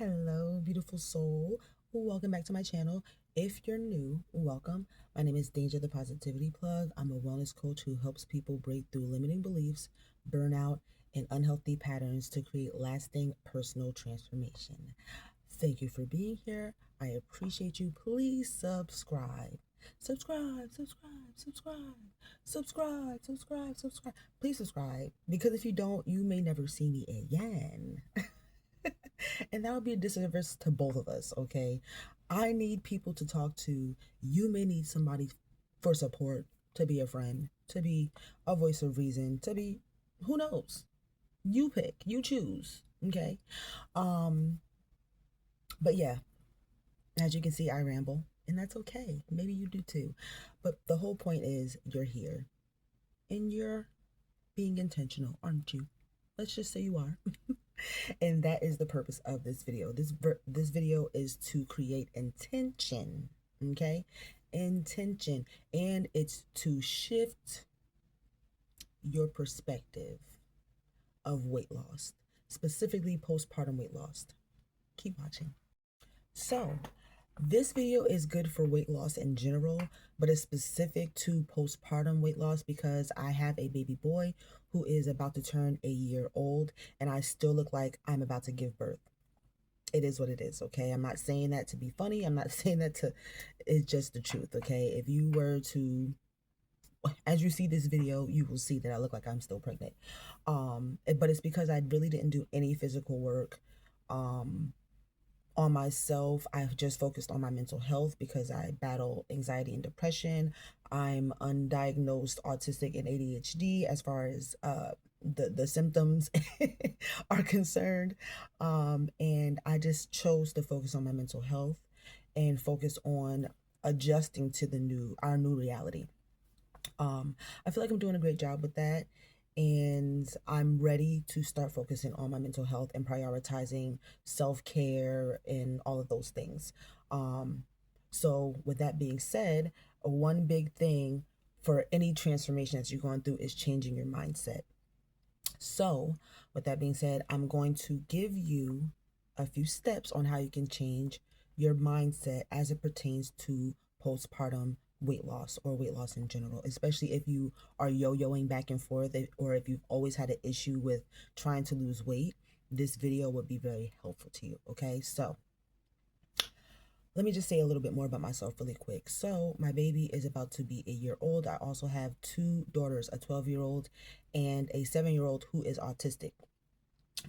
Hello, beautiful soul. Welcome back to my channel. If you're new, welcome. My name is Danja the Positivity Plug. I'm a wellness coach who helps people break through limiting beliefs, burnout, and unhealthy patterns to create lasting personal transformation. Thank you for being here. I appreciate you. Please subscribe. Subscribe. Please subscribe because if you don't, you may never see me again. And that would be a disservice to both of us, okay? I need people to talk to. You may need somebody for support, to be a friend, to be a voice of reason, to be who knows? You pick, you choose, okay? Um, but yeah, as you can see, I ramble, and that's okay. Maybe you do too. But the whole point is you're here and you're being intentional, aren't you? Let's just say you are. And that is the purpose of this video. This video is to create intention, okay? Intention, and it's to shift your perspective of weight loss, specifically postpartum weight loss. Keep watching. So, this video is good for weight loss in general, but it's specific to postpartum weight loss because I have a baby boy who is about to turn a year old and I still look like I'm about to give birth. It is what it is, okay? I'm not saying that to be funny. I'm not saying that to, it's just the truth, okay? If you were to, as you see this video, you will see that I look like I'm still pregnant. But it's because I really didn't do any physical work. On myself. I've just focused on my mental health because I battle anxiety and depression. I'm undiagnosed autistic and ADHD as far as the symptoms are concerned. And I just chose to focus on my mental health and focus on adjusting to our new reality. I feel like I'm doing a great job with that, and I'm ready to start focusing on my mental health and prioritizing self-care and all of those things. So with that being said, one big thing for any transformation that you're going through is changing your mindset. So with that being said, I'm going to give you a few steps on how you can change your mindset as it pertains to postpartum weight loss or weight loss in general, especially if you are yo-yoing back and forth or if you've always had an issue with trying to lose weight. This video would be very helpful to you, okay? So let me just say a little bit more about myself really quick. So my baby is about to be a year old. I also have two daughters, a 12-year-old and a 7-year-old who is autistic.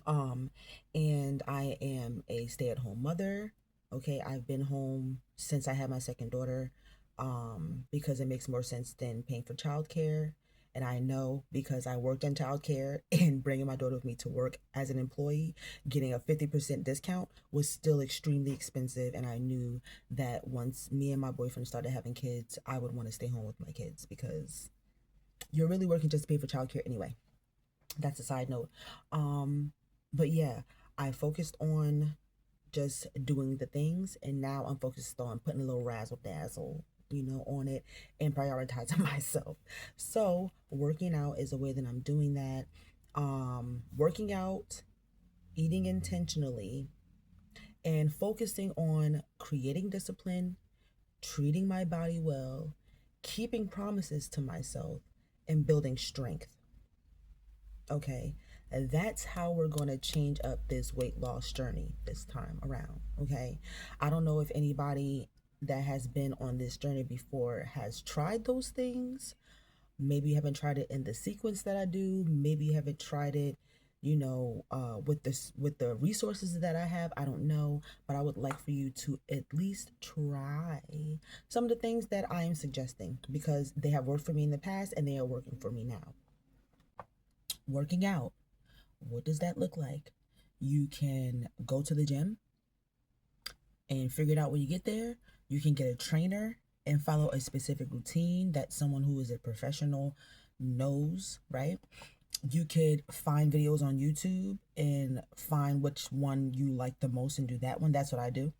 And I am a stay-at-home mother. Okay, I've been home since I had my second daughter, because it makes more sense than paying for childcare. And I know because I worked in childcare and bringing my daughter with me to work as an employee, getting a 50% discount was still extremely expensive. And I knew that once me and my boyfriend started having kids, I would want to stay home with my kids because you're really working just to pay for childcare anyway. That's a side note. But yeah, I focused on just doing the things, and now I'm focused on putting a little razzle dazzle, on it and prioritizing myself. So working out is a way that I'm doing that. Working out, eating intentionally, and focusing on creating discipline, treating my body well, keeping promises to myself, and building strength. Okay, and that's how we're going to change up this weight loss journey this time around. Okay, I don't know if anybody that has been on this journey before has tried those things. Maybe you haven't tried it in the sequence that I do. Maybe you haven't tried it, with the resources that I have. I don't know, but I would like for you to at least try some of the things that I am suggesting because they have worked for me in the past and they are working for me now. Working out. What does that look like? You can go to the gym and figure it out when you get there. You can get a trainer and follow a specific routine that someone who is a professional knows, right? You could find videos on YouTube and find which one you like the most and do that one. That's what I do.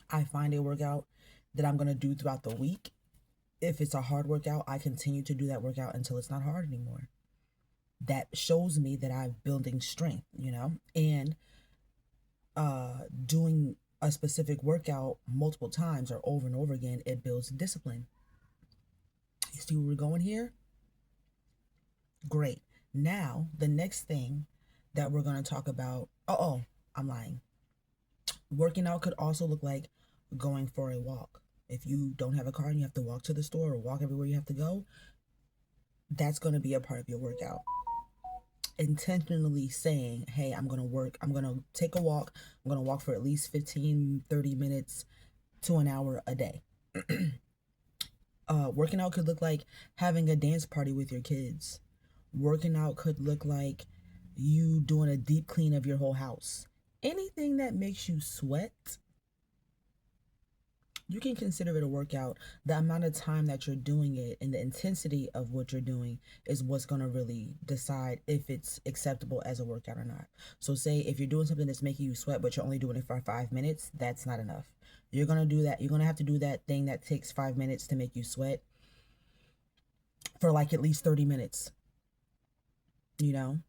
I find a workout that I'm going to do throughout the week. If it's a hard workout, I continue to do that workout until it's not hard anymore. That shows me that I'm building strength, and doing a specific workout multiple times or over and over again, it builds discipline. You see where we're going here? Great. Now, the next thing that we're going to talk about, I'm lying. Working out could also look like going for a walk. If you don't have a car and you have to walk to the store or walk everywhere you have to go, that's going to be a part of your workout. Intentionally saying, hey, I'm going to work, I'm going to take a walk, I'm going to walk for at least 15, 30 minutes to an hour a day. Working out could look like having a dance party with your kids. Working out could look like you doing a deep clean of your whole house. Anything that makes you sweat, you can consider it a workout. The amount of time that you're doing it and the intensity of what you're doing is what's going to really decide if it's acceptable as a workout or not. So say if you're doing something that's making you sweat, but you're only doing it for 5 minutes, that's not enough. You're going to do that. You're going to have to do that thing that takes 5 minutes to make you sweat for like at least 30 minutes, you know?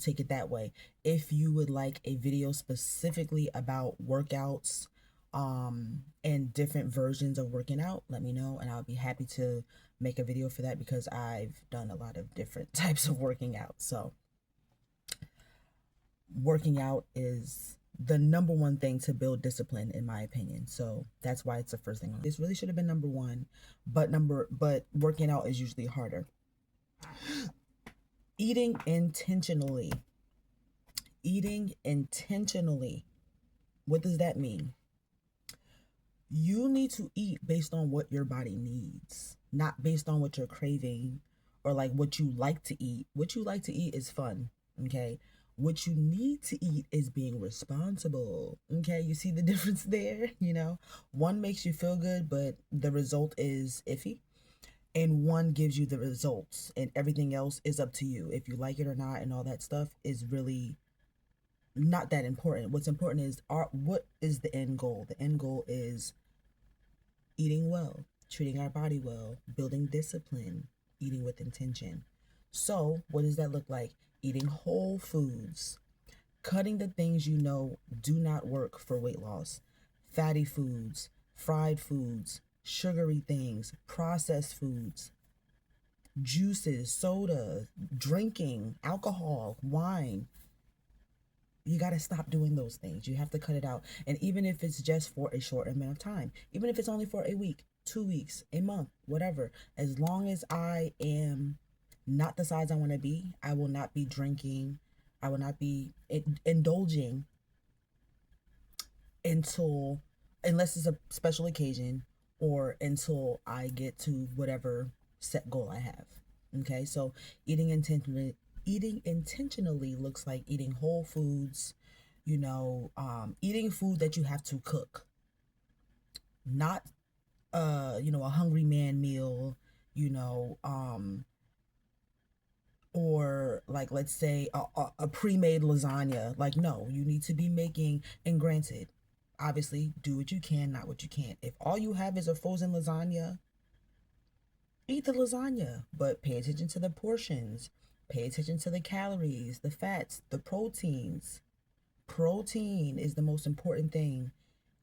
Take it that way. If you would like a video specifically about workouts and different versions of working out, let me know and I'll be happy to make a video for that because I've done a lot of different types of working out. So working out is the number one thing to build discipline, in my opinion. So that's why it's the first thing. This really should have been number one, but working out is usually harder. Eating intentionally. Eating intentionally. What does that mean? You need to eat based on what your body needs, not based on what you're craving or like what you like to eat. What you like to eat is fun, okay? What you need to eat is being responsible, okay? You see the difference there, you know? One makes you feel good, but the result is iffy. And one gives you the results, and everything else is up to you. If you like it or not, and all that stuff is really not that important. What's important is what is the end goal? The end goal is eating well, treating our body well, building discipline, eating with intention. So what does that look like? Eating whole foods, cutting the things you know do not work for weight loss, fatty foods, fried foods, sugary things, processed foods, juices, soda, drinking, alcohol, wine. You got to stop doing those things. You have to cut it out. And even if it's just for a short amount of time, even if it's only for a week, 2 weeks, a month, whatever, as long as I am not the size I want to be, I will not be drinking. I will not be indulging unless it's a special occasion or until I get to whatever set goal I have. Okay, so eating intentionally looks like eating whole foods, eating food that you have to cook, not a hungry man meal, or like, let's say a pre-made lasagna. Like, no, you need to be making, and granted, obviously do what you can, not what you can't. If all you have is a frozen lasagna, eat the lasagna, but pay attention to the portions, pay attention to the calories, the fats, the proteins. Protein is the most important thing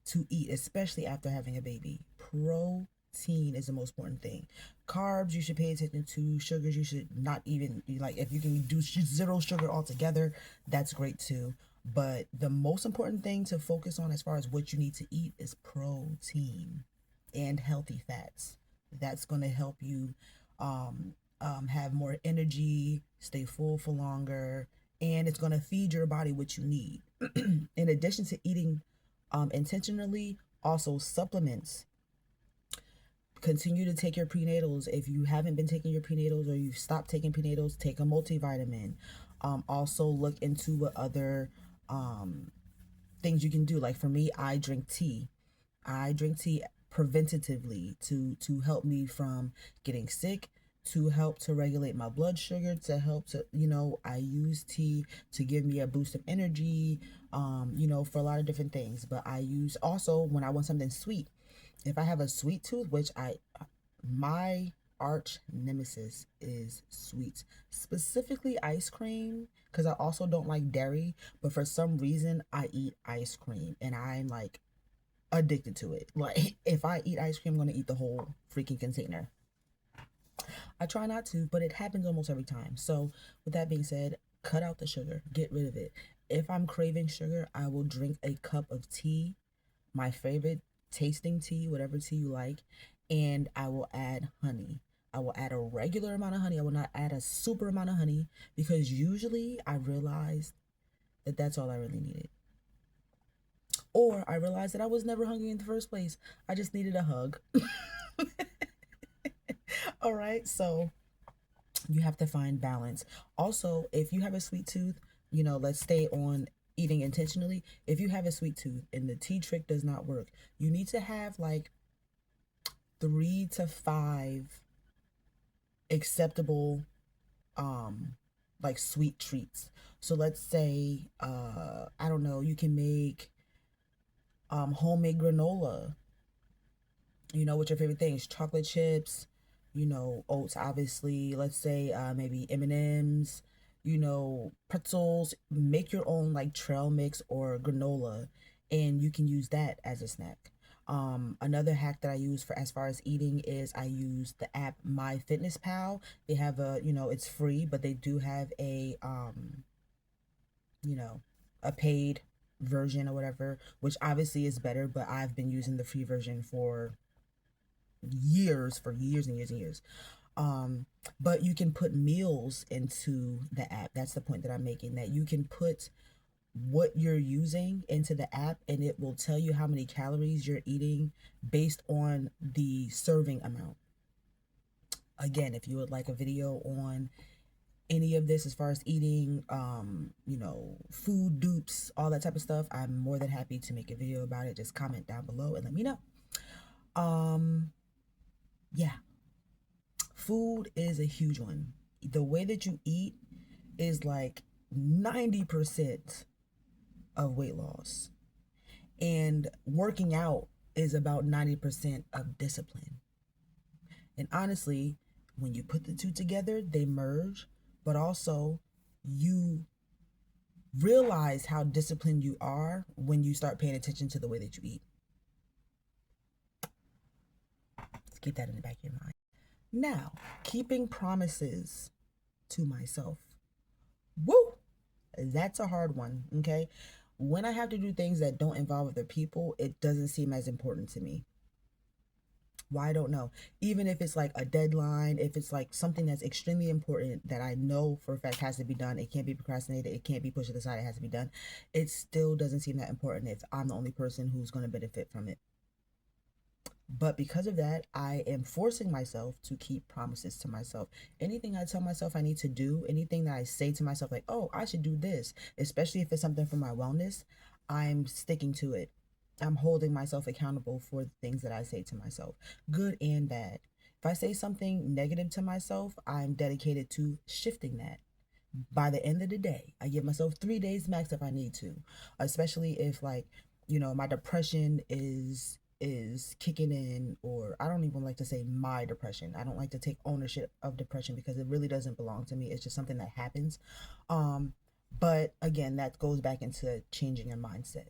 to eat, especially after having a baby. Protein is the most important thing. Carbs you should pay attention to. Sugars you should not even, like, if you can do zero sugar altogether, that's great too. But the most important thing to focus on as far as what you need to eat is protein and healthy fats. That's going to help you have more energy, stay full for longer, and it's going to feed your body what you need. In addition to eating intentionally, also supplements. Continue to take your prenatals. If you haven't been taking your prenatals or you've stopped taking prenatals, take a multivitamin. Also look into what other things you can do. Like for me, I drink tea. I drink tea preventatively to help me from getting sick, to help to regulate my blood sugar, to help to, I use tea to give me a boost of energy, for a lot of different things. But I use also when I want something sweet. If I have a sweet tooth, which my arch nemesis is sweets, specifically ice cream, because I also don't like dairy, but for some reason I eat ice cream and I'm like addicted to it. Like, if I eat ice cream, I'm gonna eat the whole freaking container. I try not to, but it happens almost every time. So, with that being said, cut out the sugar, get rid of it. If I'm craving sugar, I will drink a cup of tea, my favorite tasting tea, whatever tea you like, and I will add honey. I will add a regular amount of honey. I will not add a super amount of honey because usually I realized that that's all I really needed. Or I realized that I was never hungry in the first place. I just needed a hug. All right, so you have to find balance. Also, if you have a sweet tooth, let's stay on eating intentionally. If you have a sweet tooth and the tea trick does not work, you need to have like 3 to 5 acceptable like sweet treats. So let's say I don't know, you can make homemade granola, with your favorite things, chocolate chips, oats, obviously. Let's say maybe M&Ms, pretzels. Make your own like trail mix or granola, and you can use that as a snack. Another hack that I use for as far as eating is I use the app MyFitnessPal. They have it's free, but they do have you know, a paid version or whatever, which obviously is better, but I've been using the free version for years and years and years. But you can put meals into the app. That's the point that I'm making, that you can put what you're using into the app and it will tell you how many calories you're eating based on the serving amount. Again, if you would like a video on any of this as far as eating, food dupes, all that type of stuff, I'm more than happy to make a video about it. Just comment down below and let me know. Yeah, food is a huge one. The way that you eat is like 90% of weight loss, and working out is about 90% of discipline. And honestly, when you put the two together, they merge, but also you realize how disciplined you are when you start paying attention to the way that you eat. Let's keep that in the back of your mind. Now, keeping promises to myself. Woo! That's a hard one, okay? When I have to do things that don't involve other people, it doesn't seem as important to me. Why? I don't know. Even if it's like a deadline, if it's like something that's extremely important that I know for a fact has to be done, it can't be procrastinated, it can't be pushed to the side, it has to be done, it still doesn't seem that important if I'm the only person who's going to benefit from it. But because of that, I am forcing myself to keep promises to myself. Anything I tell myself I need to do, anything that I say to myself, like, oh, I should do this, especially if it's something for my wellness, I'm sticking to it. I'm holding myself accountable for the things that I say to myself, good and bad. If I say something negative to myself, I'm dedicated to shifting that. By the end of the day, I give myself 3 days max if I need to, especially if like, my depression is kicking in, or I don't even like to say my depression. I don't like to take ownership of depression because it really doesn't belong to me. It's just something that happens. But again, that goes back into changing your mindset.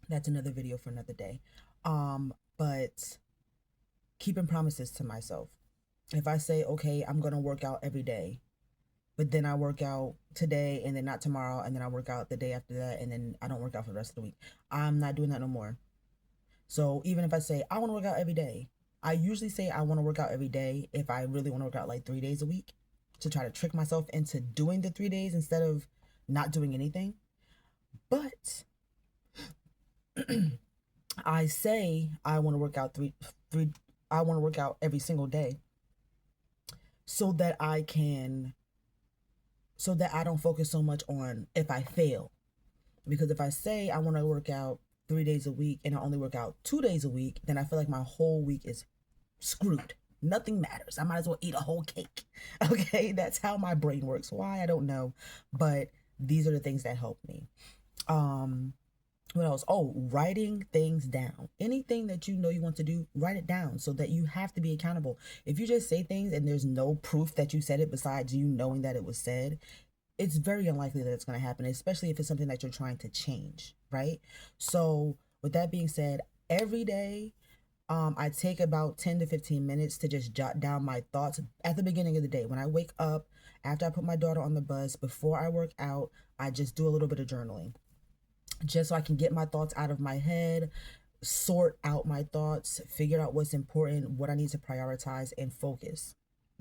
That's another video for another day. But keeping promises to myself. If I say, okay, I'm going to work out every day, but then I work out today and then not tomorrow, and then I work out the day after that, and then I don't work out for the rest of the week, I'm not doing that no more. So even if I say I want to work out every day, I usually say I want to work out every day if I really want to work out like 3 days a week, to try to trick myself into doing the 3 days instead of not doing anything. But I say I want to work out I want to work out every single day so that I don't focus so much on if I fail. Because if I say I want to work out 3 days a week and I only work out 2 days a week, then I feel like my whole week is screwed. Nothing matters. I might as well eat a whole cake. Okay, that's how my brain works. Why? I don't know. But these are the things that help me. What else? Oh, writing things down. Anything that you know you want to do, write it down so that you have to be accountable. If you just say things and there's no proof that you said it besides you knowing that it was said, it's very unlikely that it's going to happen, especially if it's something that you're trying to change, right? So, with that being said, every day I take about 10 to 15 minutes to just jot down my thoughts at the beginning of the day. When I wake up, after I put my daughter on the bus, before I work out, I just do a little bit of journaling just so I can get my thoughts out of my head, sort out my thoughts, figure out what's important, what I need to prioritize, and focus.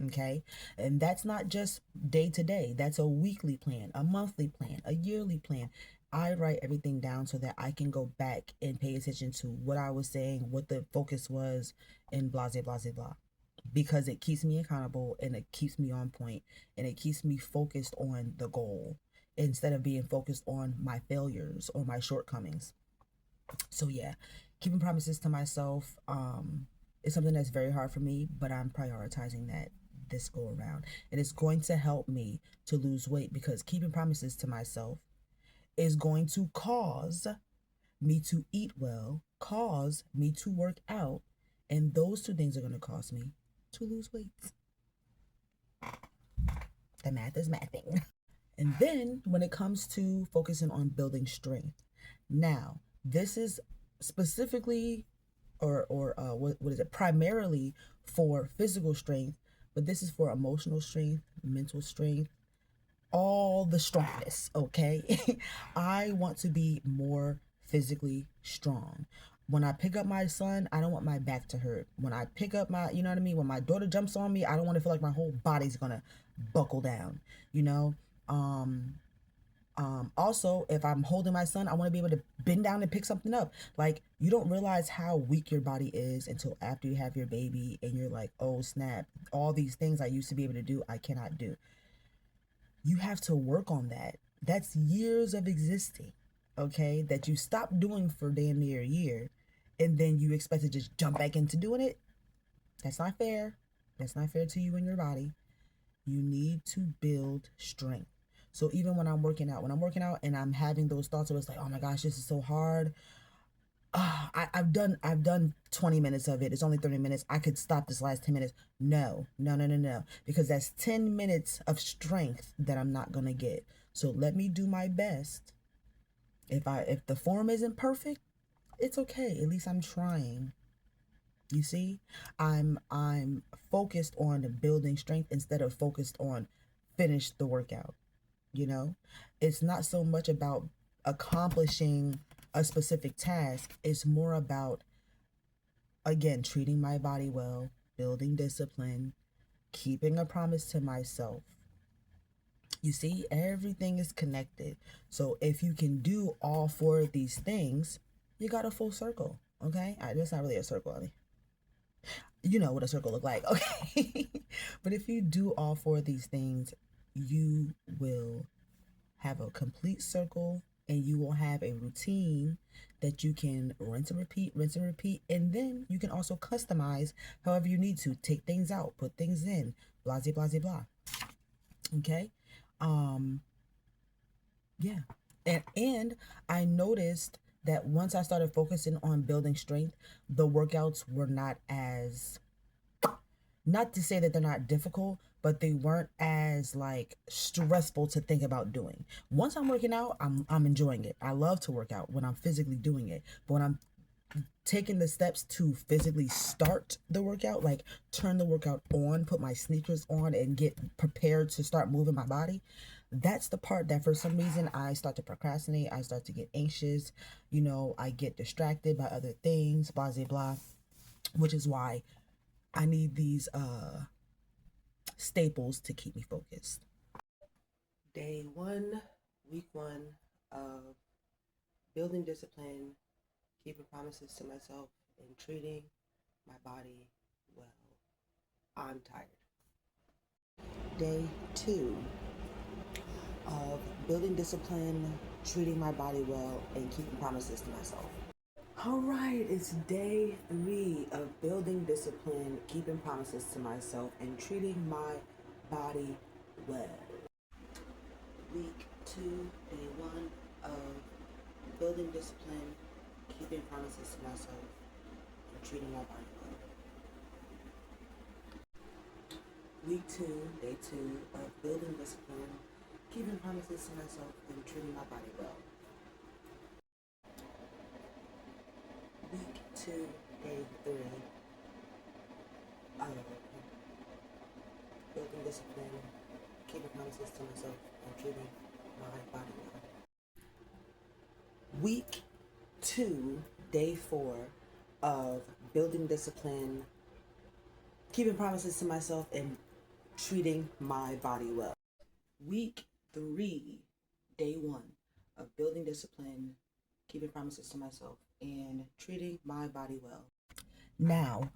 Okay. And that's not just day to day, that's a weekly plan, a monthly plan, a yearly plan. I write everything down so that I can go back and pay attention to what I was saying, what the focus was, and blah, blah, blah, blah. Because it keeps me accountable and it keeps me on point and it keeps me focused on the goal instead of being focused on my failures or my shortcomings. So yeah, keeping promises to myself is something that's very hard for me, but I'm prioritizing that this go around. And it's going to help me to lose weight because keeping promises to myself is going to cause me to eat well, cause me to work out, and those two things are going to cause me to lose weight. The math is mathing. And then when it comes to focusing on building strength, now this is specifically what is it, primarily for physical strength, but this is for emotional strength, mental strength, all the strongness. Okay. I want to be more physically strong. When I pick up my son, I don't want my back to hurt. When I pick up my, you know what I mean? When my daughter jumps on me, I don't want to feel like my whole body's gonna buckle down, you know? Also, if I'm holding my son, I want to be able to bend down and pick something up. Like, you don't realize how weak your body is until after you have your baby and you're like, oh snap, all these things I used to be able to do, I cannot do. You have to work on that. That's years of existing, okay, that you stop doing for damn near a year and then you expect to just jump back into doing it. That's not fair. That's not fair to you and your body. You need to build strength. So even when I'm working out and I'm having those thoughts where it's like, oh my gosh, this is so hard. I've done 20 minutes of it. It's only 30 minutes. I could stop this last 10 minutes. No. Because that's 10 minutes of strength that I'm not gonna get. So let me do my best. If the form isn't perfect, it's okay. At least I'm trying. You see? I'm focused on building strength instead of focused on finish the workout. You know? It's not so much about accomplishing a specific task. It's more about, again, treating my body well, building discipline, keeping a promise to myself. You see, everything is connected. So if you can do all four of these things, you got a full circle. Okay? That's not really a circle. I mean, you know what a circle look like. Okay? But if you do all four of these things, you will have a complete circle and you will have a routine that you can rinse and repeat, and then you can also customize however you need to. Take things out, put things in, blah, blah, blah, blah. Okay? Yeah. And I noticed that once I started focusing on building strength, the workouts were not as, not to say that they're not difficult, but they weren't as like stressful to think about doing. Once I'm working out, I'm enjoying it. I love to work out when I'm physically doing it. But when I'm taking the steps to physically start the workout, like turn the workout on, put my sneakers on and get prepared to start moving my body, that's the part that for some reason I start to procrastinate. I start to get anxious. You know, I get distracted by other things, blah, blah, blah, which is why I need these staples to keep me focused. Day 1, week 1 of building discipline, keeping promises to myself, and treating my body well. I'm tired. Day 2 of building discipline, treating my body well, and keeping promises to myself. All right, it's day 3 of building discipline, keeping promises to myself, and treating my body well. Week 2, day 1 of Building discipline, keeping promises to myself, and treating my body well. Week 2, day 2 of building discipline, keeping promises to myself, and treating my body well. Week 2, day 3 of building discipline, keeping promises to myself, and treating my body well. Week 2, day 4 of building discipline, keeping promises to myself, and treating my body well. Week 3, day 1 of building discipline, keeping promises to myself, and treating my body well. Now,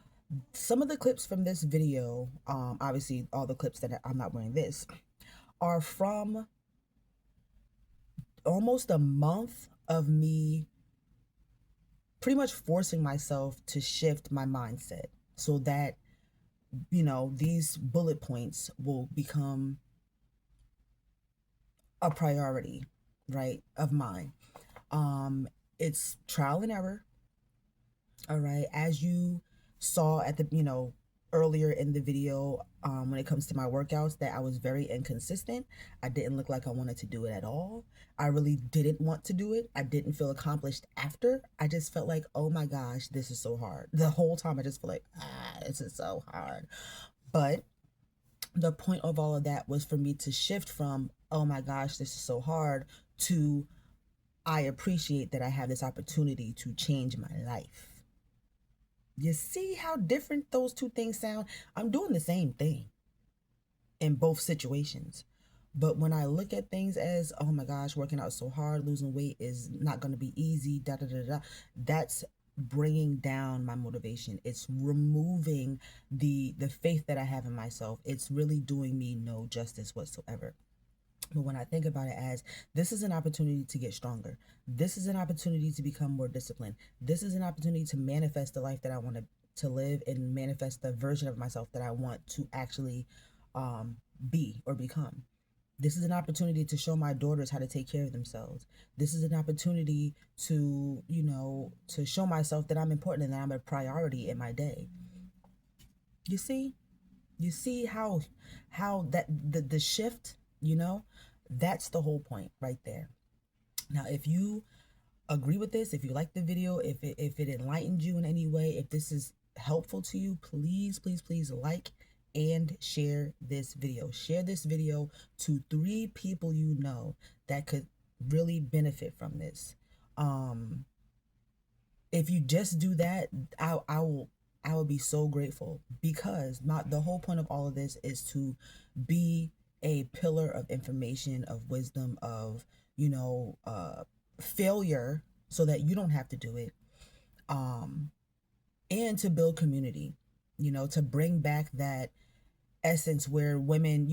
some of the clips from this video, obviously all the clips that I'm not wearing this, are from almost a month of me pretty much forcing myself to shift my mindset so that, you know, these bullet points will become a priority, right, of mine. It's trial and error. All right. As you saw at the, earlier in the video, when it comes to my workouts, that I was very inconsistent. I didn't look like I wanted to do it at all. I really didn't want to do it. I didn't feel accomplished after. I just felt like, oh my gosh, this is so hard. The whole time I just feel like, this is so hard. But the point of all of that was for me to shift from, oh my gosh, this is so hard, to I appreciate that I have this opportunity to change my life. You see how different those two things sound? I'm doing the same thing in both situations. But when I look at things as, oh my gosh, working out so hard, losing weight is not going to be easy, that's bringing down my motivation. It's removing the faith that I have in myself. It's really doing me no justice whatsoever. But when I think about it as, this is an opportunity to get stronger. This is an opportunity to become more disciplined. This is an opportunity to manifest the life that I want to live, and manifest the version of myself that I want to actually be or become. This is an opportunity to show my daughters how to take care of themselves. This is an opportunity to, to show myself that I'm important and that I'm a priority in my day. You see how that the shift, that's the whole point right there. Now, if you agree with this, if you like the video, if it enlightened you in any way, if this is helpful to you, please like and share this video. Share this video to 3 people you know that could really benefit from this. If you just do that, I will be so grateful, because the whole point of all of this is to be a pillar of information, of wisdom, of failure, so that you don't have to do it, and to build community, to bring back that essence where women,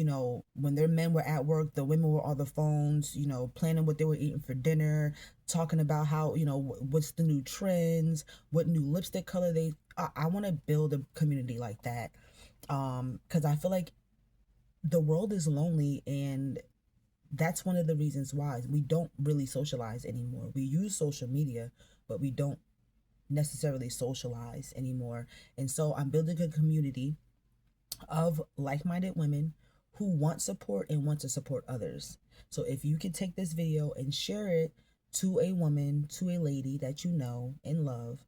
when their men were at work, the women were on the phones, planning what they were eating for dinner, talking about how, what's the new trends, what new lipstick color I want to build a community like that, because I feel like the world is lonely, and that's one of the reasons why we don't really socialize anymore. We use social media, but we don't necessarily socialize anymore. And so I'm building a community of like-minded women who want support and want to support others. So if you could take this video and share it to a woman, to a lady that you know and love,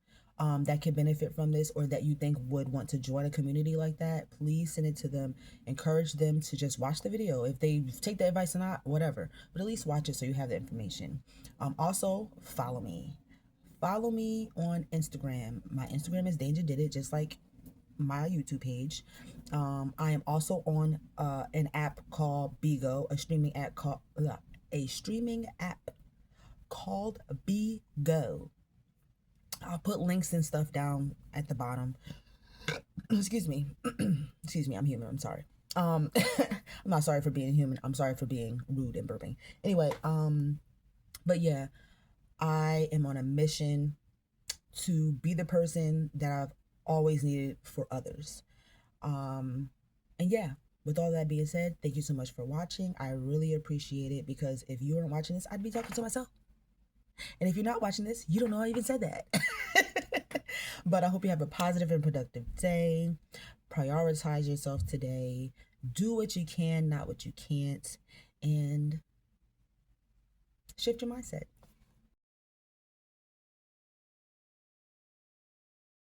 that could benefit from this, or that you think would want to join a community like that, please send it to them. Encourage them to just watch the video. If they take the advice or not, whatever, but at least watch it so you have the information. Also, follow me. Follow me on Instagram. My Instagram is Danja Did It, just like my YouTube page. I am also on an app called Bigo, a streaming app called Bigo. I'll put links and stuff down at the bottom. Excuse me. Excuse me, I'm human. I'm sorry. I'm not sorry for being human. I'm sorry for being rude and burping. Anyway, but yeah, I am on a mission to be the person that I've always needed for others. And yeah, with all that being said, thank you so much for watching. I really appreciate it, because if you weren't watching this, I'd be talking to myself. And if you're not watching this, you don't know I even said that. But I hope you have a positive and productive day. Prioritize yourself today. Do what you can, not what you can't. And shift your mindset.